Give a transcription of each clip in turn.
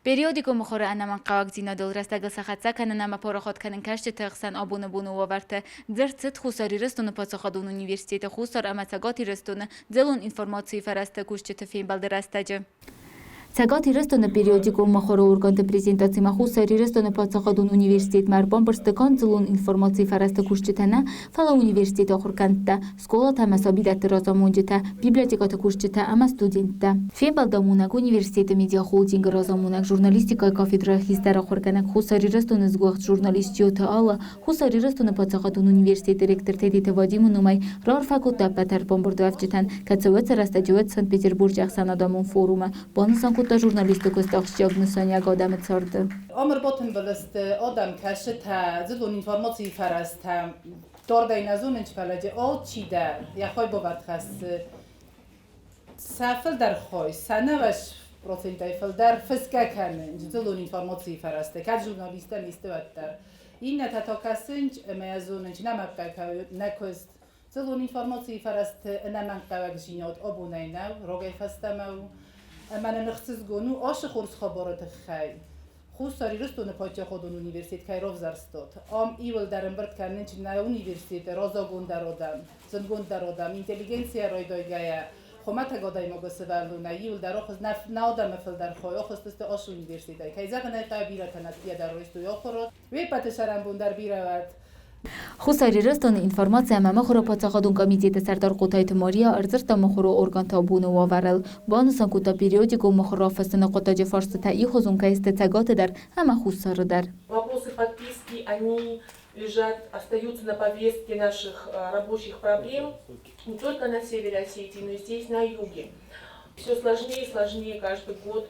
Periodico مخوره انما قواق زینا دل رستگل سخت سکن نما پارخات کنن کشت تخسن آبون بونو وورته زرت خساری رستون پاسخادون اونیورسیت خسار اما سگاتی رستون زلون اینفورماتسی فرسته کشت فیلم بلد رستجه Цагати рестона периодику махора урганта презентации махусари рестона пацахадун университет марбан барстакан злун информации фараста кушчитана фала университет охурканта школа тамасабидат разамунжита библиотеката кушчита ама студентта фебалдамунак университета медиа холдинг разамунак журналистика кафедра хистара охурканак хусари рестона згуахт журналистиота алла хусари рестона пацахадун университет ректор тедите вадиму нумай рар факулта патар бомбардовчитан кацовец растаджовец Санкт-Петербург ахсанадамун форума бонусан تا ژورنالیستیک استخشیاب نسانیگ آدم ترده. امر باتن بلست آدم کشه تا زدون اینفورماسی فرست تا دارده این ازون انچ فلجه آل چی در یا خواه باورد خست سفل در خواه سنوش پروسنتای فل در فسکه کنه زدون اینفورماسی فرسته که ژورنالیسته لیسته ود در این نتا کسنج میازون انچ نمبقه که نکست زدون اینفورماسی فرسته نمنقه وگجینات آبونه نو روگه فستمو من نخصیص گونو آش خورس خبرات خیلی خوش سری رستون پاچه خودون اونیورسیت که روز زرستاد ام ایول درم برد کردن چی نه اونیورسیت رازا گوندر آدم زن گوندر آدم اینتلیجنسیا رای دایگه خمت گادای ما گسه ولو نه ایول در آخذ نه آدم فل در خواهی آخذ دست آش اونیورسیت که ایزاق نه قابیره کنات بیا در رویستو یا خورد وی پتشرم بوندر بیرود خساری رستون اینفورماتsia مخورو پاتخادون کمیته سردار قطای تماریا ارزرت مخورو ارگان تابون و ورل بانوسان کوتا периодику مخورو фастына قطاج фарс та и хозун кайсте цагаты дар ама хусары дар. Вопросы подписки, они лежат, остаются на повестке наших рабочих проблем не только на севере Осетии, но и здесь, на юге. Все сложнее и сложнее каждый год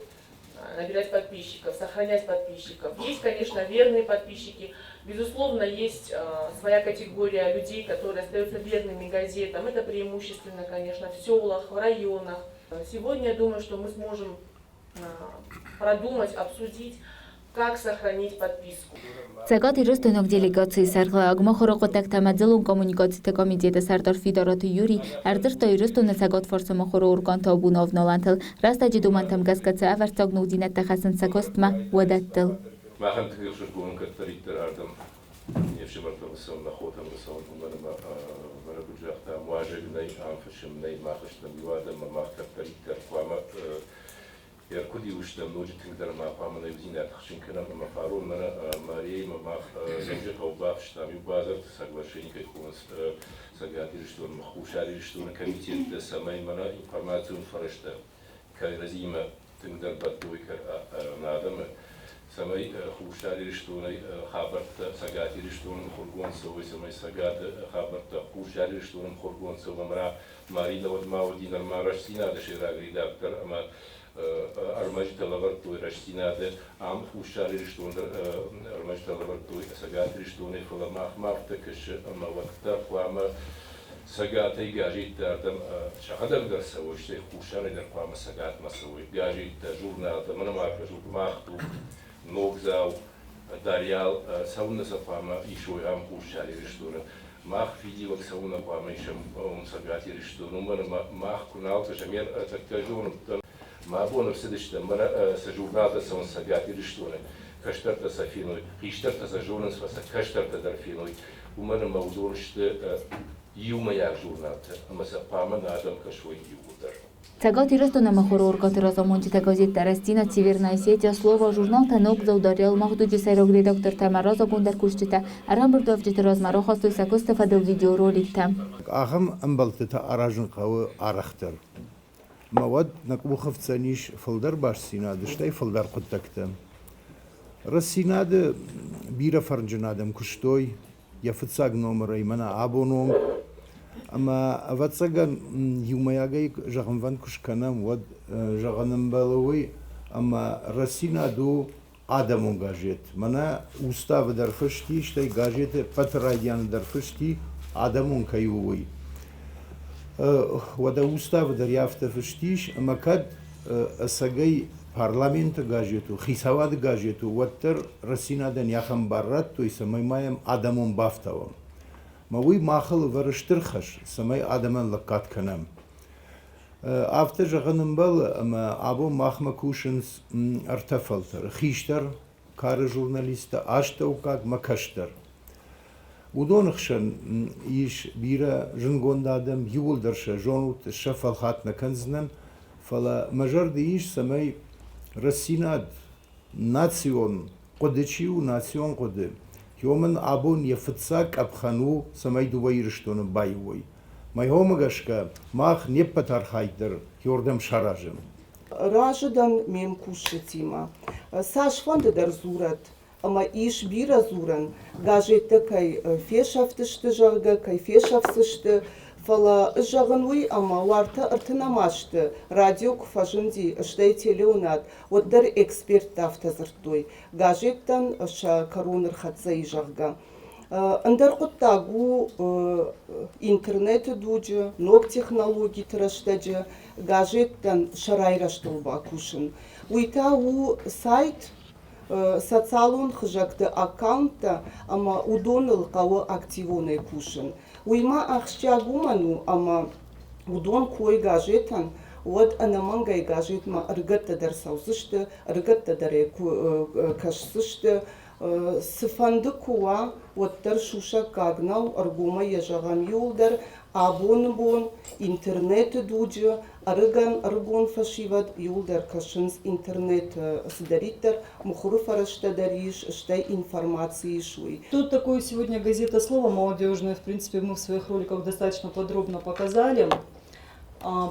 набирать подписчиков, сохранять подписчиков. Есть, конечно, верные подписчики. Безусловно, есть своя категория людей, которые остаются верными газетам. Это преимущественно, конечно, в селах, в районах. Сегодня я думаю, что мы сможем продумать, обсудить, как сохранить подписку. Цагати ростонок делегации саргла агмахоро котак тамадзелун коммуникациите комитета сардар фидораты Юрий ардыртай ростона цагат форса махоро урган табунов налантыл растаджи думантам газгаца аварцагну динат тахасын сагостма вадаттыл. Machen tgirshus gun katritter ardam yefshimart vasam nakhotam vasam umarma marabujaqta muajibnay anfashimnay maqashtam yuadam maqtatritter qama yarkudi ushdam nojitting dar ma qamana yuzinat khshinkanam ma farun mana mariyay ma zanjiq awbafshtam yubazar соглашение кунс сагатиштун махушариштун комитет самай mana информацию фарашта кайразима тингдар батуйка надам سمای خوشاری رشتونی خبرت سگاتی رشتونم خورگون سوی سمای سگات خبرت خوشاری رشتونم خورگون سوی مرا ماری لود ماودی در مارشتینا دشی راگری دکتر اما ارمجت لورد توی رشتینا ده ام خوشاری رشتون در ارمجت لورد توی سگاتی رشتونی فلا مافت کش اما وقت قام سگاتی گاجیت دردم شقدر در سویش خوشاری در قام سگات مسوی گاجیت جورنال من ما کجور ماختو نوگزاو داریال سونا سفاما ایشوی ام خوشاری رشتونه ماخ فیدی وقت سونا فاما ایشم اون سگاتی رشتونه من ماخ کنال کشمیر تکجون ما بون رسیدشتم من سجورنال سون سگاتی رشتونه کشتر تسافینوی خیشتر تسجورنس فس کشتر تدرفینوی ومن موضوعشت یوم یک جورنال اما سفاما نادم کشوی یودر. Цагати ростона махоро ургат разамонжита газета Растина Северная Осетия слово журнал танок заударил махдуджи сайрог редактор Тамараза гундар кушчита арамбурдовжита размаро хосту сакуста фадел видеороликта. Ахам амбалтета аражын қауы арақтыр. Мавад накбухов цаниш фылдар баш синады, штай фылдар құттакты. Рас синады бира фарнжынадым күштой, яфыцаг номеры имана абоном. اما واتساقا يوم ياجي جغنفان كشكنام ود جغنم بالوي اما رسينا دو آدمون گاجت منا استاو در فشتی شتی گاجت پترایان در فشتی آدمون کیوی ودا استاو در یافت فشتیش اما کد سگای پارلمنت گاجتو خیسواد گاجتو وتر رسینا دن یخم بارات تو اسمای مایم آدمون بافتاوم موي ماخل ورشترخش سماي آدمان لقات کنم After Jaganambal, Abo Mahmakushens Artefalter, Chichter, Kare Journalista, Ashtaukak, Makashter. Udonachshan is Bira, Jungondadem, Yuldersha, Jonut, Shafal Hatna Kanznan, Fala Major de Ish Samay Rasinad, Nation, Kodechiu, Nation Kode, Human Abon Yafatsak Abhanu, Samay Duvairishton Baywoy. Mai homagashka mach не патархайдер Jordan Шаражем. Rajadan mem kushitima. Sash fande der zurat, ama ish bira zuran, gajete kai feshaftishte jarga, kai feshaftishte, fala jaganui ama warta artinamashte, radio kufajindi, shtei teleunat, wat der expert daftazertui, gajetan sha karuner khatzai jarga. Андеркоттагу интернет дуджа, ног технологии траштаджа, гаджеттан шарайраштолба кушин. Уйта у сайт социалун хжакта аккаунта, ама удоныл кава активоне кушин. Уйма ахщагуману, ама удон кой гаджеттан, вот анамангай гаджетма аргатта дар саусышты, аргатта даре кашсышты, Сыфанды куа, оттар шуша кагнау, аргума ежаган юлдар, абон, интернет дуджа, аргон фашиват, юлдар кашинс интернет сдариттер, мухру фарашта дариш, штай информации шуй. Тут такое сегодня газета «Слово» молодежное, в принципе, мы в своих роликах достаточно подробно показали.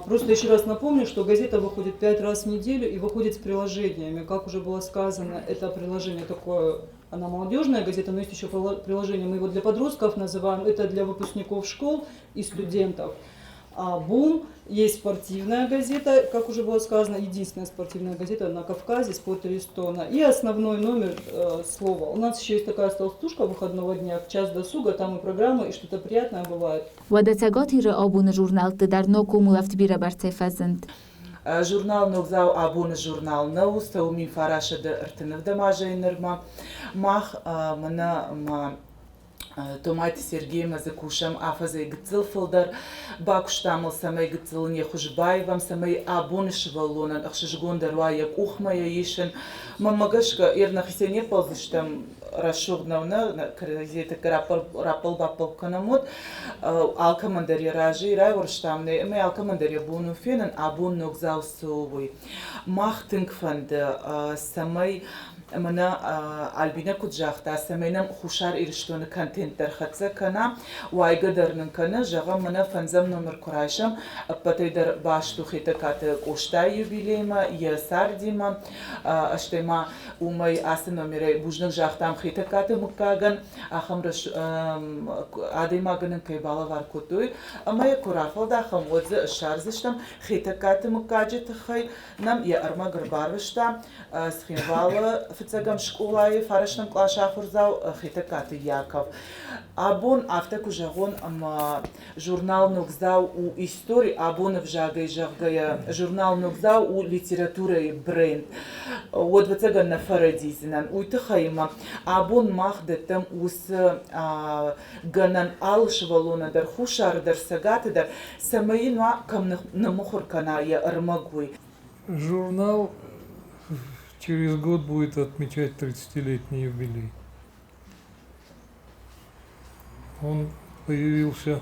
Просто еще раз напомню, что газета выходит 5 раз в неделю и выходит с приложениями. Как уже было сказано, это приложение такое, она молодежная газета, но есть еще приложение, мы его для подростков называем, это для выпускников школ и студентов. «Бум» есть спортивная газета, как уже было сказано, единственная спортивная газета на Кавказе, «Спорт Ристона». И основной номер «Слова». У нас еще есть такая толстушка выходного дня, в час досуга, там и программы, и что-то приятное бывает. ودتگاتی را آبون ژورنال در نوکو ملفت بیره برچه فزند. Журнал Ногзау Абун журнал Наус, Тауми Фараша де Ртенев Дамажа Инерма, Мах Мана Томати Сергеевна закушам афазе гцил филдер бакуштамл самай гцил не хужбаевам самай абуниш валонан ахшижгон дарвая ухмая ешен мамагашка ирна хисене ползыштам расшугнавна крезете рапал бапал канамот алкамандари ражи райворштамне ме алкамандари буну фенен абун ногзау совой махтингфанд самай Мана Альбина Куджахта, самейнам хушар ирштон контент дархатса кана, вайгадарнын кана, жага мана фанзам номер курайшам, патайдар башту хитаката кошта юбилейма, ясардима, аштема умай асы номере бужнын жахтам хитаката мукаган, ахамраш адаймаганын кайбала варкотуй, амая курафалда ахам водзы шарзыштам, хитаката мукаджет хай, нам я арма гарбарвышта, схинвала Фицагам школаи фарашнам клашафурзау хитакаты Яков. Абон автаку жагон журнал Ногзау у истории, абон в жагай жагая журнал Ногзау у литература и бренд. Вот вицаган на фарадизинан уйтахайма абон махдетам ус ганан алшвалона дар хушар дар сагаты дар самаинва кам намухуркана я армагуй. Журнал через год будет отмечать 30-летний юбилей. Он появился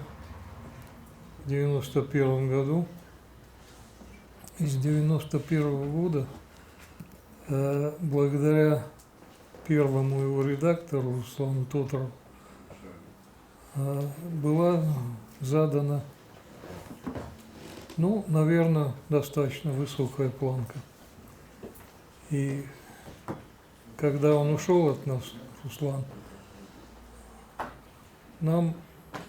в 91 году. И с 91 года, благодаря первому его редактору Руслану Тотору, была задана, ну, наверное, достаточно высокая планка. И когда он ушел от нас, Руслан, нам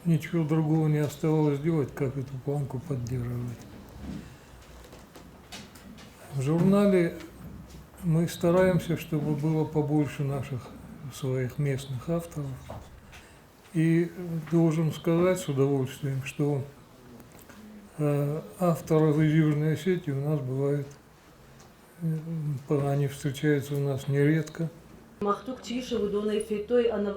ничего другого не оставалось делать, как эту планку поддерживать. В журнале мы стараемся, чтобы было побольше наших своих местных авторов. И должен сказать с удовольствием, что авторов из Южной Осетии у нас бывает. Они встречаются у нас нередко. Махтук тише выдоной фейтой, она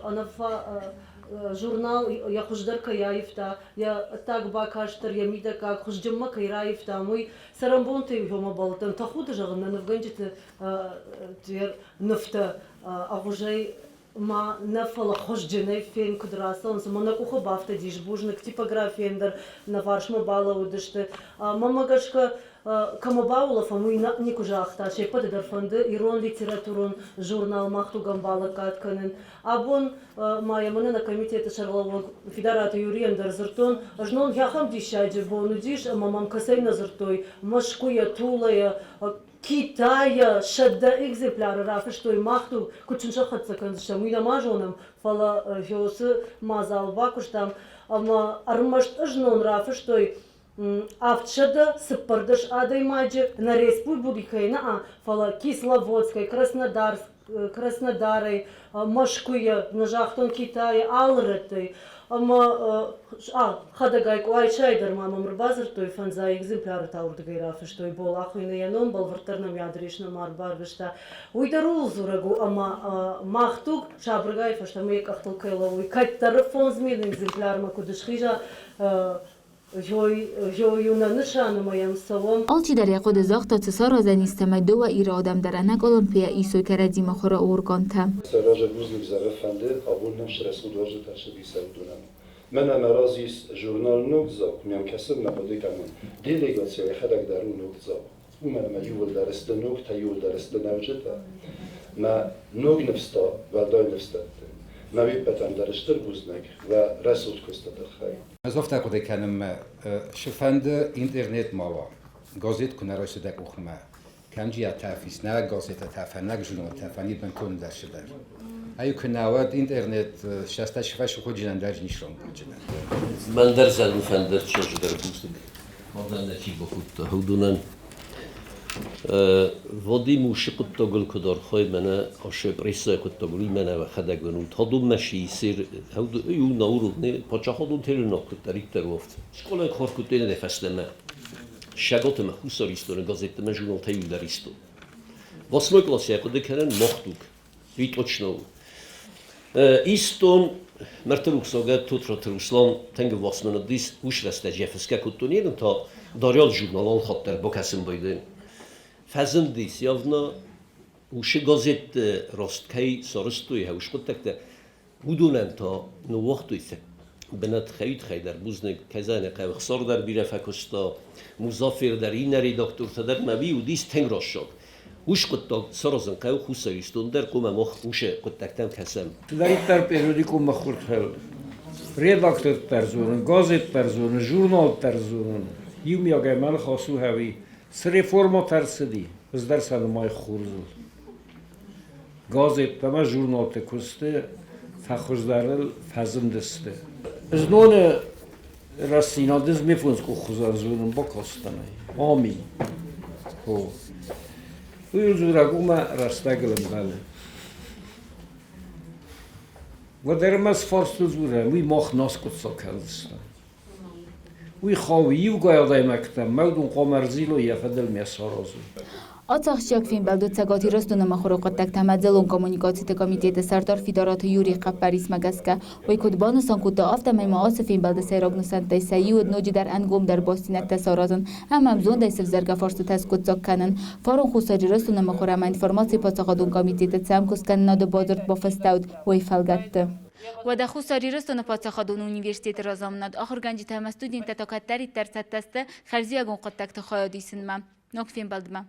журнал я хуждар каяифта, я так бакаштар, я мида как хужджамма кайраифта, мой сарамбонты его мабалтан, тахуда жагна навганджите твер нафта, а уже ما نفل خوش جنای فیلم کدراسان سمانه کوخه بافته دیش بوجنک تیپوگرافی اندر نوارش مبالا ودشته ماما گشکه کم باولا فموی نیکوجاختا شپت در فنده ایران لیتراتورون ژورنال مختوگم بالا کات کنن абон мая мене на комітеті шарлового федерати юрі ендер зертон жнон яхам дішаджі бо ну діш мамам касейна зертой машкуя тулая Китая шадда экземпляры рафы, что и махту кучунша хатсакан что мы намажоном фала жёсы мазал бакуш там ама армашт жнон рафы, что и автшада сыпардаш адай маджи на республикайна фала Кисловодской, Краснодарой, Машкуя, на жахтон Китая, Алрытой, ама хадагайку айчайдар мамам рбазар той фанза экземпляры таурдагай рафы, что и бол ахуйна янон бол вартарнам ядришна марбар вышта. Уйдарул зурагу ама махтуг шабргай фашта мы кахтал кайловый кать тарафон змин экземпляр макудышхижа آلچی در یقود زاخت تا تسا رازنیستمه دو و ایر آدم در انک اولمپیا ایسوی که ردیم خورا اورگانتا. سراج بوزنی بزرگ فنده آبون نمش رسول واجد ترشدی سردونم. من امرازیس ژورنال نوگزا میام کسب نبوده کنم. دیلیگاسیای خدک درون نوگزا. او من یول درست نوگ تا یول درست نوجده. ما نوگ نفستا و دای نفستا. نوی بتن درشتر بوزنک و رسول کستاد خیلی. از افت اقوده کنم شفنده اینترنت ماوا گازet کنه راشته دک اخمه کنجی اتفیس نه گازet اتفن نه جنو اتفنی بنتون در شده ایو کنه واد اینترنت شسته شفاش خود جنن در نیشون جنن من در زن فندر چش در بوسک مادن نکی بخود هودونن وادی موشی قد تقول کدار خواهی منه آشب ریسای قد تقولی منه و خدا گنود هادون مشی سیر هادو ایو نورو نه پاچه هادون تیرو نکت دارید در وقت شکل کار کتی نه دفستمه شگات من خوساریستونه گازت من جورنال تیول داریستو واسمه کلاسی اقده کنن مختوک ریت اچنو ایستون مرتبوک ساگه توتر تروسلام تنگ واسمه ندیس وش رسته جفسکه کتونیرن تا داریال جورنال خاطر با کسیم بایده فزندیس یافنا وش گازت راستکی سرستوی هوش خود تکته بودونن تا نو وقتی ثق بنات خیلی در بوزنگ کزانه که خسار در بیره فکستا مزافر در این نری دکتر تدر مبی و دیست تنگ راست شد وش خود تا سرازن که خوسایستون در کوم مخ وش خود تکتم کسم در این تر پریودیکوم مخورد هل ریداکتر ترزونن گازت ترزونن ژورنال ترزونن یوم یا گمال خاصو هوی سری فرما ترسدی از در سنمای خورزو گازت تما ژورنال تکسته فخوزدارل فزم دسته از نون راسینادز میفونس کو خوزارزونن با کاستنه آمی او ویلزورگوما راستگلم داله و درمز فارستو زوره وی ماخ ناس کت ساکلستن وی خواهیو گایدای مکتم مودون قامرزیلو یفدل میسارازو Ацахчак фин балду цагати ростуна махурокотак тамадзелон коммуникациите комитета сардор федерата Юрий Капарис магаска ой кудбанусан кута автомай мааса фин балду сайрогнусан тай сайуд ноджи дар ангом дар бостинак тасаразан амам зон дай севзерга форсту таскутсак канан фарон хусари ростуна махурама информации пацахадун комитета цамкускан надо бозорт бофастауд ой фалгатты و در خصوصی رستون پاسخادون اونیورسیت رازامند آخر گنجی تام استودین تاکات دارید در سطح خرزی اگون قطعت خیادی سنم نکفیم بلدم